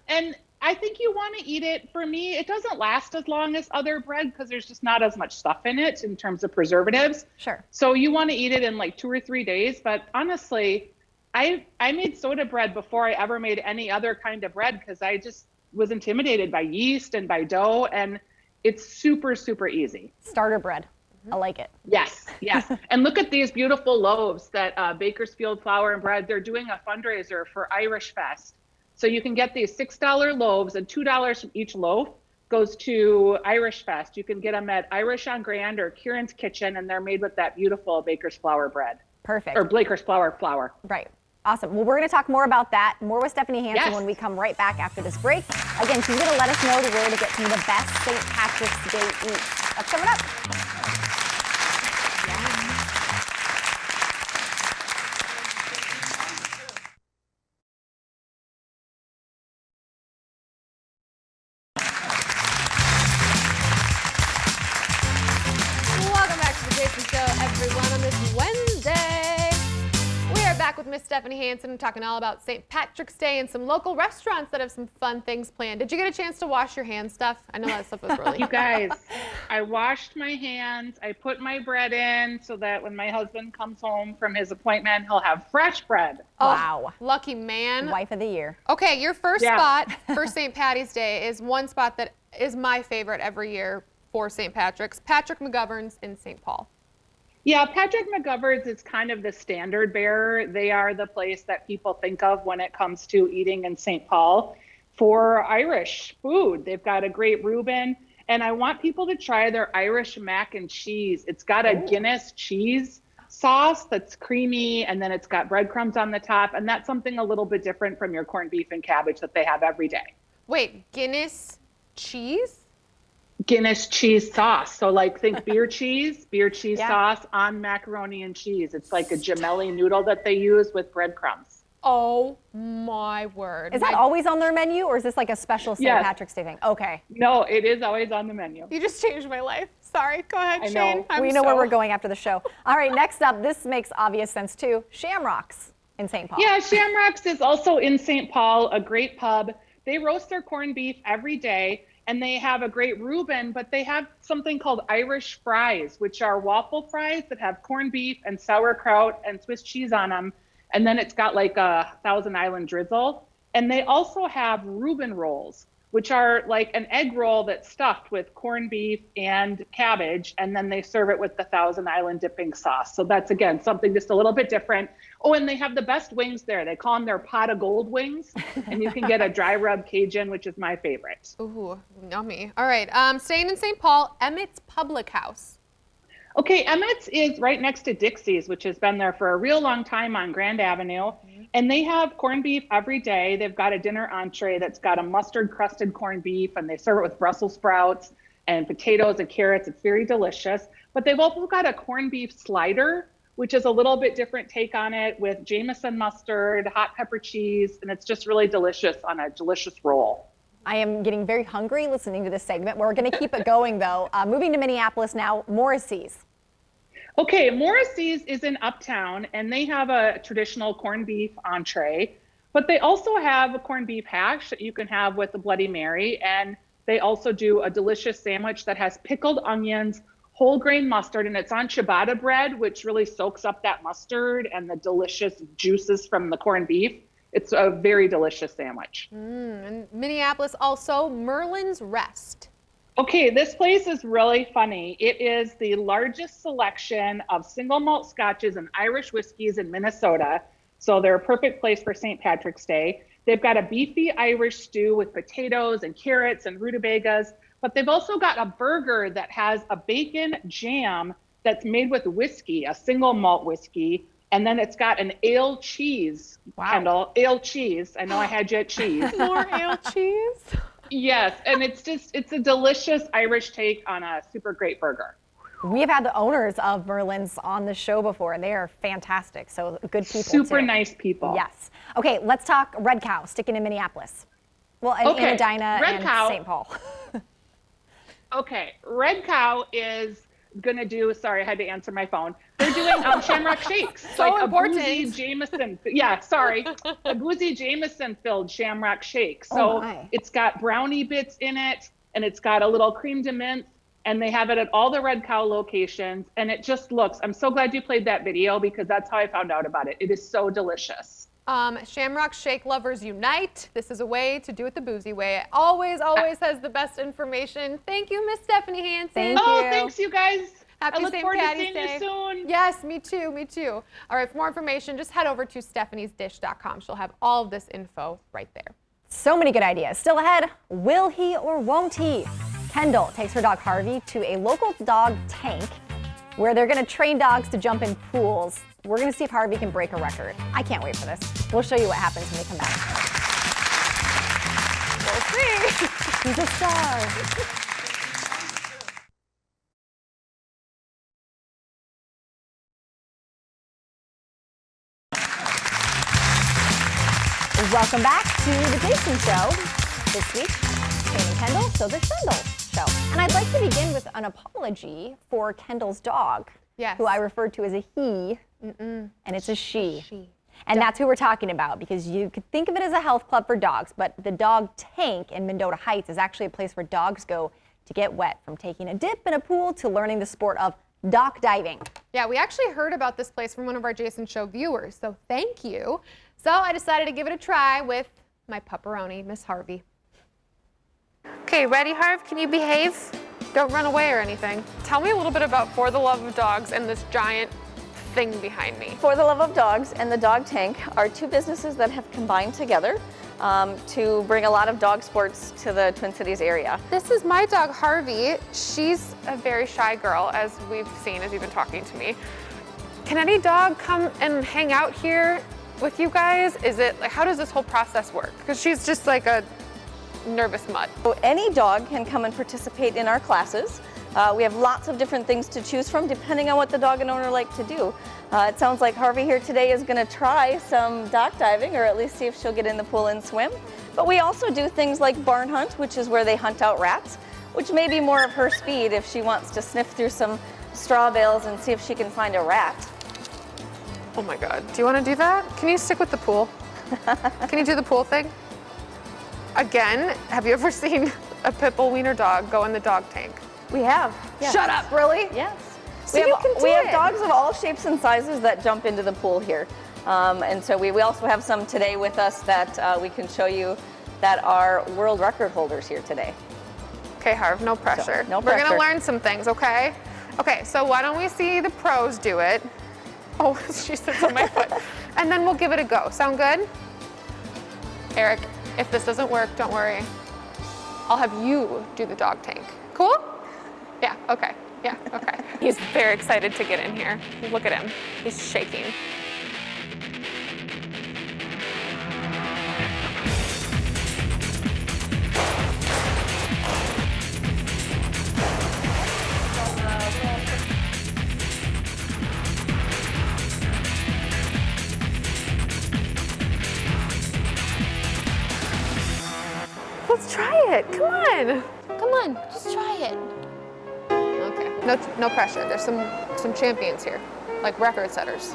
Speaker 18: And I think you want to eat it. For me, it doesn't last as long as other bread because there's just not as much stuff in it in terms of preservatives.
Speaker 4: Sure.
Speaker 18: So you want to eat it in like 2 or 3 days. But honestly, I made soda bread before I ever made any other kind of bread because I just was intimidated by yeast and by dough. And it's super, super easy.
Speaker 4: Starter bread. I like it.
Speaker 18: Yes, yes. And look at these beautiful loaves that Bakersfield Flour and Bread, they're doing a fundraiser for Irish Fest. So you can get these $6 loaves, and $2 from each loaf goes to Irish Fest. You can get them at Irish on Grand or Kieran's Kitchen, and they're made with that beautiful Baker's Flour bread.
Speaker 4: Perfect.
Speaker 18: Or Blaker's flour.
Speaker 4: Right. Awesome. Well, we're going to talk more about that, more with Stephanie Hansen when we come right back after this break. Again, she's going to let us know where to get some of the best St. Patrick's Day eats. That's coming up.
Speaker 2: Welcome back to the Jason Show, everyone, on this Wednesday. We are back with Miss Stephanie Hansen talking all about St. Patrick's Day and some local restaurants that have some fun things planned. Did you get a chance to wash your hands, Steph? I know that stuff was really
Speaker 18: You guys, I washed my hands. I put my bread in so that when my husband comes home from his appointment, he'll have fresh bread.
Speaker 2: Oh, wow. Lucky man.
Speaker 4: Wife of the year.
Speaker 2: Okay, your first spot for St. Patty's Day is one spot that is my favorite every year for St. Patrick's, Patrick McGovern's in St. Paul.
Speaker 18: Yeah, Patrick McGovern's is kind of the standard bearer. They are the place that people think of when it comes to eating in St. Paul for Irish food. They've got a great Reuben, and I want people to try their Irish mac and cheese. It's got a Guinness cheese sauce that's creamy, and then it's got breadcrumbs on the top, and that's something a little bit different from your corned beef and cabbage that they have every day.
Speaker 2: Wait, Guinness cheese?
Speaker 18: Guinness cheese sauce. So like think beer cheese sauce on macaroni and cheese. It's like a gemelli noodle that they use with breadcrumbs.
Speaker 2: Oh my word.
Speaker 4: Is that always on their menu, or is this like a special St. Patrick's Day thing? Okay.
Speaker 18: No, it is always on the menu.
Speaker 2: You just changed my life. Sorry, go ahead,
Speaker 18: I
Speaker 2: Shane.
Speaker 18: know.
Speaker 4: We know where we're going after the show. All right, next up, this makes obvious sense too. Shamrocks in St. Paul.
Speaker 18: Yeah, Shamrocks is also in St. Paul, a great pub. They roast their corned beef every day. And they have a great Reuben, but they have something called Irish fries, which are waffle fries that have corned beef and sauerkraut and Swiss cheese on them. And then it's got like a Thousand Island drizzle. And they also have Reuben rolls, which are like an egg roll that's stuffed with corned beef and cabbage. And then they serve it with the Thousand Island dipping sauce. So that's, again, something just a little bit different. Oh, and they have the best wings there. They call them their pot of gold wings. And you can get a dry rub Cajun, which is my favorite.
Speaker 2: Ooh, yummy. All right, staying in St. Paul, Emmett's Public House.
Speaker 18: Okay, Emmett's is right next to Dixie's, which has been there for a real long time on Grand Avenue. And they have corned beef every day. They've got a dinner entree that's got a mustard-crusted corned beef, and they serve it with Brussels sprouts and potatoes and carrots. It's very delicious. But they've also got a corned beef slider, which is a little bit different take on it with Jameson mustard, hot pepper cheese, and it's just really delicious on a delicious roll.
Speaker 4: I am getting very hungry listening to this segment. We're going to keep it going, though. Moving to Minneapolis now, Morrissey's.
Speaker 18: Okay, Morrissey's is in Uptown, and they have a traditional corned beef entree, but they also have a corned beef hash that you can have with the Bloody Mary, and they also do a delicious sandwich that has pickled onions, whole grain mustard, and it's on ciabatta bread, which really soaks up that mustard and the delicious juices from the corned beef. It's a very delicious sandwich.
Speaker 2: And Minneapolis also, Merlin's Rest.
Speaker 18: Okay, this place is really funny. It is the largest selection of single malt scotches and Irish whiskeys in Minnesota. So they're a perfect place for St. Patrick's Day. They've got a beefy Irish stew with potatoes and carrots and rutabagas, but they've also got a burger that has a bacon jam that's made with whiskey, a single malt whiskey. And then it's got an ale cheese, Kendall, ale cheese. I know I had you at cheese.
Speaker 2: More ale cheese?
Speaker 18: Yes, and it's a delicious Irish take on a super great burger.
Speaker 4: We have had the owners of Merlin's on the show before, and they are fantastic. So good people.
Speaker 18: Super
Speaker 4: too.
Speaker 18: nice people.
Speaker 4: Yes. Okay, let's talk Red Cow, sticking in Minneapolis. Well, and Medina and St. Paul.
Speaker 18: Okay, Red Cow is going to do, sorry, I had to answer my phone. They're doing Shamrock Shakes.
Speaker 2: So
Speaker 18: like
Speaker 2: important.
Speaker 18: A boozy Jameson, yeah, sorry. A boozy Jameson filled Shamrock Shake. So it's got brownie bits in it, and it's got a little creme de menthe, and they have it at all the Red Cow locations, and it just looks, I'm so glad you played that video because that's how I found out about it. It is so delicious.
Speaker 2: Shamrock Shake lovers unite. This is a way to do it the boozy way. It always has the best information. Thank you, Miss Stephanie Hansen.
Speaker 4: Thank you.
Speaker 18: Thanks, you guys.
Speaker 2: Happy
Speaker 18: I look
Speaker 2: St.
Speaker 18: forward to
Speaker 2: Patty's
Speaker 18: seeing
Speaker 2: Day.
Speaker 18: you soon.
Speaker 2: Yes, me too, me too. All right, for more information, just head over to stephaniesdish.com. She'll have all of this info right there.
Speaker 4: So many good ideas. Still ahead, will he or won't he? Kendall takes her dog Harvey to a local dog tank where they're going to train dogs to jump in pools. We're going to see if Harvey can break a record. I can't wait for this. We'll show you what happens when we come back.
Speaker 2: We'll see.
Speaker 4: He's a star. Welcome back to the Jason Show. This week, Shane and Kendall, so the Kendall Show. And I'd like to begin with an apology for Kendall's dog, who I referred to as a he, and it's a she. And that's who we're talking about, because you could think of it as a health club for dogs, but the dog tank in Mendota Heights is actually a place where dogs go to get wet, from taking a dip in a pool to learning the sport of dock diving.
Speaker 2: Yeah, we actually heard about this place from one of our Jason Show viewers, so thank you. So I decided to give it a try with my pepperoni, Miss Harvey. Okay, ready, Harv? Can you behave? Don't run away or anything. Tell me a little bit about For the Love of Dogs and this giant thing behind me.
Speaker 19: For the Love of Dogs and the Dog Tank are two businesses that have combined together to bring a lot of dog sports to the Twin Cities area.
Speaker 2: This is my dog, Harvey. She's a very shy girl, as we've seen as you've been talking to me. Can any dog come and hang out here with you guys? Is it like, how does this whole process work? Because she's just like a nervous mutt.
Speaker 19: So any dog can come and participate in our classes. We have lots of different things to choose from depending on what the dog and owner like to do. It sounds like Harvey here today is going to try some dock diving, or at least see if she'll get in the pool and swim. But we also do things like barn hunt, which is where they hunt out rats, which may be more of her speed if she wants to sniff through some straw bales and see if she can find a rat.
Speaker 2: Oh my God, do you want to do that? Can you stick with the pool? Can you do the pool thing? Again, have you ever seen a pit bull wiener dog go in the dog tank?
Speaker 19: We have. Yes.
Speaker 2: Shut up, really?
Speaker 19: Yes.
Speaker 2: So
Speaker 19: we have dogs of all shapes and sizes that jump into the pool here. And so we also have some today with us that we can show you that are world record holders here today.
Speaker 2: Okay, Harv, no pressure.
Speaker 19: So, no
Speaker 2: We're
Speaker 19: pressure.
Speaker 2: gonna learn some things, okay? Okay, so why don't we see the pros do it? Oh, she sits on my foot. And then we'll give it a go. Sound good? Eric, if this doesn't work, don't worry. I'll have you do the dog tank. Cool? Yeah, okay. Yeah, okay. He's very excited to get in here. Look at him. He's shaking. Let's try it. Come on. Come on, just try it. Okay, no pressure. There's some champions here, like record setters.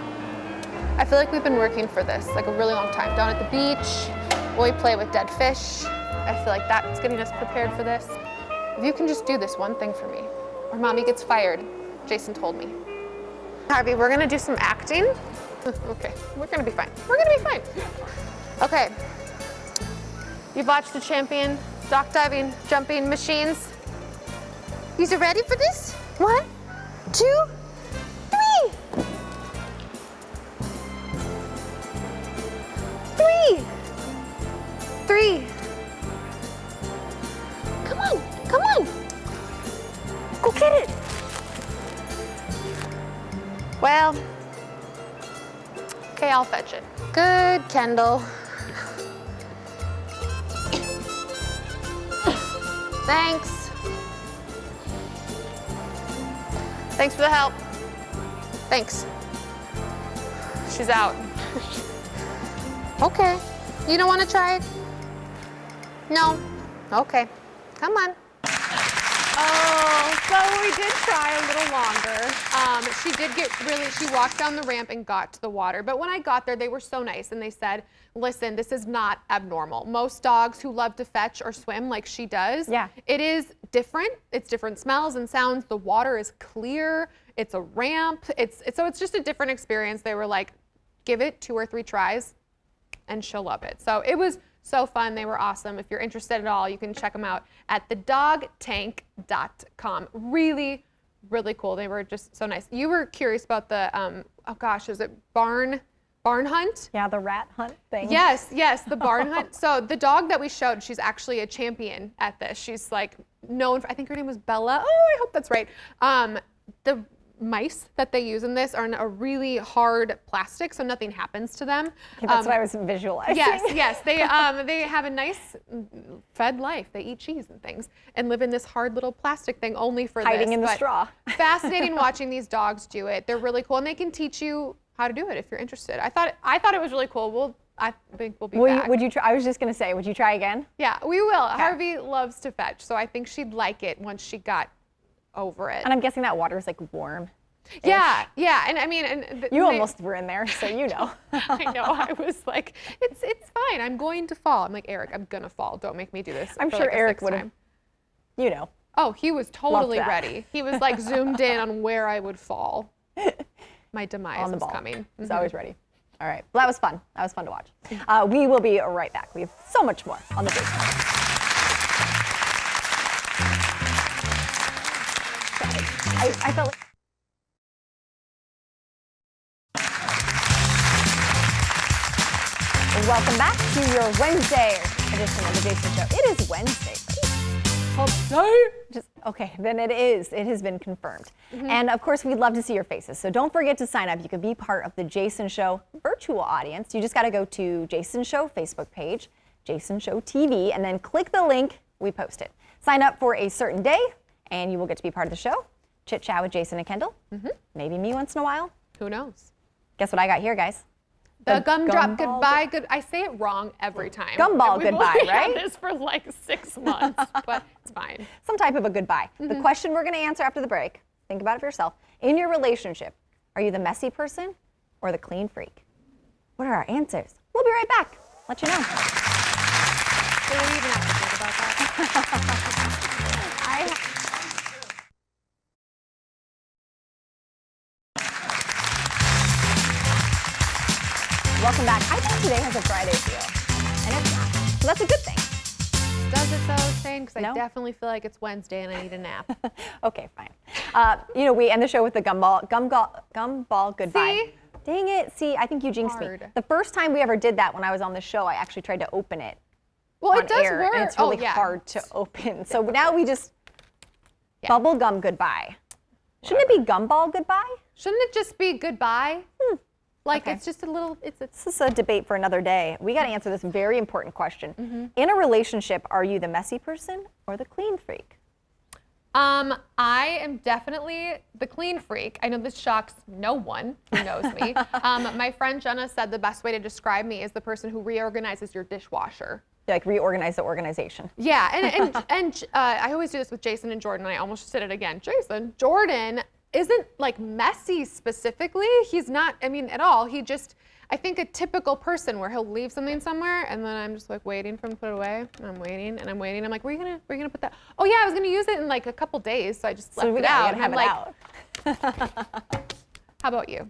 Speaker 2: I feel like we've been working for this like a really long time. Down at the beach, we play with dead fish. I feel like that's getting us prepared for this. If you can just do this one thing for me, or mommy gets fired, Jason told me. Harvey, we're gonna do some acting. Okay, we're gonna be fine. We're gonna be fine. Okay. You've watched the champion dock diving, jumping machines. You ready for this? 1, 2, 3. 3. 3. Come on, come on. Go get it. Well, okay, I'll fetch it. Good, Kendall. Thanks. Thanks for the help. Thanks. She's out. Okay. You don't want to try it? No. Okay. Come on. Oh, so we did try a little longer. She walked down the ramp and got to the water. But when I got there, they were so nice and they said, listen, this is not abnormal. Most dogs who love to fetch or swim like she does, it is different. It's different smells and sounds. The water is clear. It's a ramp. So it's just a different experience. They were like, give it 2 or 3 tries and she'll love it. So it was so fun. They were awesome. If you're interested at all, you can check them out at thedogtank.com. Really, really cool. They were just so nice. You were curious about the, oh gosh, is it barn hunt?
Speaker 4: Yeah, the rat hunt thing.
Speaker 2: Yes, the barn hunt. So the dog that we showed, she's actually a champion at this. She's like known for, I think her name was Bella. Oh, I hope that's right. The mice that they use in this are a really hard plastic, so nothing happens to them.
Speaker 4: Okay, that's what I was visualizing.
Speaker 2: Yes. They have a nice fed life. They eat cheese and things and live in this hard little plastic thing only for
Speaker 4: hiding
Speaker 2: this.
Speaker 4: in the straw.
Speaker 2: Fascinating watching these dogs do it. They're really cool and they can teach you how to do it if you're interested. I thought it was really cool. I think we'll be back.
Speaker 4: Would you try? I was just gonna say, would you try again?
Speaker 2: Yeah, we will. Okay. Harvey loves to fetch, so I think she'd like it once she got over it.
Speaker 4: And I'm guessing that water is like warm.
Speaker 2: Yeah, and I mean,
Speaker 4: you almost were in there, so you know.
Speaker 2: I know. I was like, it's fine. I'm going to fall. I'm like, Eric, I'm gonna fall. Don't make me do this.
Speaker 4: I'm sure Eric would have. You know.
Speaker 2: Oh, he was totally ready. He was like zoomed in on where I would fall. My demise was coming.
Speaker 4: He's always ready. All right. Well, that was fun. That was fun to watch. We will be right back. We have so much more on the basement. I felt like. Welcome back to your Wednesday edition of the Jason Show. It is Wednesday. Okay, then it is. It has been confirmed. And of course, we'd love to see your faces. So don't forget to sign up. You can be part of the Jason Show virtual audience. You just got to go to Jason Show Facebook page, Jason Show TV, and then click the link we posted. Sign up for a certain day, and you will get to be part of the show. Chit chat with Jason and Kendall. Maybe me once in a while.
Speaker 2: Who knows?
Speaker 4: Guess what I got here, guys?
Speaker 2: The gumdrop goodbye. I say it wrong every time.
Speaker 4: Gumball goodbye, right?
Speaker 2: We've had this for like 6 months, but it's fine.
Speaker 4: Some type of a goodbye. The question we're going to answer after the break, think about it for yourself. In your relationship, are you the messy person or the clean freak? What are our answers? We'll be right back. Let you know.
Speaker 2: Do we even have to think about that?
Speaker 4: Welcome back. I think today has a Friday feel, and it's not. So that's a good thing.
Speaker 2: Does it though, Shane? Because I definitely feel like it's Wednesday and I need a nap.
Speaker 4: Okay, fine. We end the show with the gumball goodbye.
Speaker 2: See?
Speaker 4: Dang it. See, I think you jinxed me. The first time we ever did that when I was on the show, I actually tried to open it.
Speaker 2: Well, it does
Speaker 4: air,
Speaker 2: work.
Speaker 4: And it's really hard to open. So now we just bubble gum goodbye. Shouldn't it be gumball goodbye?
Speaker 2: Shouldn't it just be goodbye? Like it's just a little,
Speaker 4: This is a debate for another day. We got to answer this very important question. In a relationship, are you the messy person or the clean freak?
Speaker 2: I am definitely the clean freak. I know this shocks no one who knows me. My friend Jenna said the best way to describe me is the person who reorganizes your dishwasher.
Speaker 4: Like reorganize the organization.
Speaker 2: Yeah, and I always do this with Jason and Jordan. I almost said it again. Jordan isn't like messy specifically. He's not, at all. He just, I think a typical person where he'll leave something somewhere and then I'm just like waiting for him to put it away. And I'm waiting and I'm waiting. I'm like, where are you gonna put that? Oh yeah, I was gonna use it in like a couple days, so I just left it out.
Speaker 4: Have it out.
Speaker 2: How about you?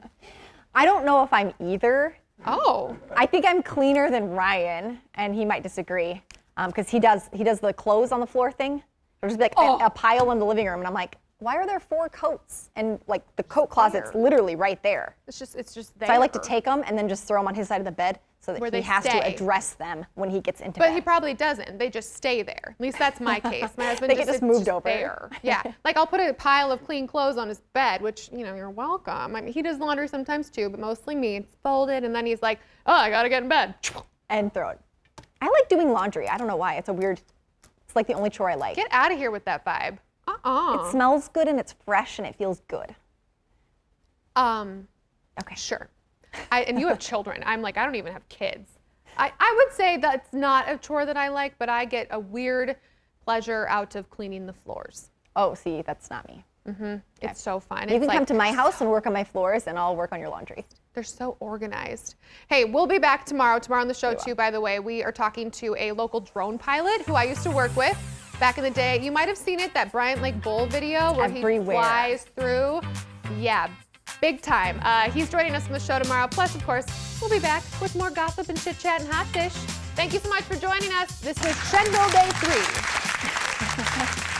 Speaker 4: I don't know if I'm either.
Speaker 2: Oh.
Speaker 4: I think I'm cleaner than Ryan, and he might disagree, because he does the clothes on the floor thing. There's just like a pile in the living room, and I'm like, why are there 4 coats? And like the coat closet's literally right there.
Speaker 2: It's just there.
Speaker 4: So I like to take them and then just throw them on his side of the bed so that he has to address them when he gets into bed.
Speaker 2: But he probably doesn't. They just stay there. At least that's my case. My husband
Speaker 4: they get just moved over.
Speaker 2: There. Yeah. Like I'll put a pile of clean clothes on his bed, which, you're welcome. He does laundry sometimes too, but mostly me. It's folded and then he's like, oh, I gotta get in bed.
Speaker 4: And throw it. I like doing laundry. I don't know why. It's like the only chore I like.
Speaker 2: Get out of here with that vibe.
Speaker 4: It smells good and it's fresh and it feels good.
Speaker 2: Okay. Sure. And you have children. I'm like, I don't even have kids. I would say that's not a chore that I like, but I get a weird pleasure out of cleaning the floors.
Speaker 4: Oh, see, that's not me.
Speaker 2: It's so fun.
Speaker 4: You
Speaker 2: It's
Speaker 4: can
Speaker 2: like,
Speaker 4: come to my house and work on my floors, and I'll work on your laundry.
Speaker 2: They're so organized. Hey, we'll be back tomorrow. Tomorrow on the show, too, by the way. We are talking to a local drone pilot who I used to work with back in the day. You might have seen it, that Bryant Lake Bowl video where he flies through. Yeah, big time. He's joining us on the show tomorrow. Plus, of course, we'll be back with more gossip and chit-chat and hot dish. Thank you so much for joining us. This was Kendall Day 3.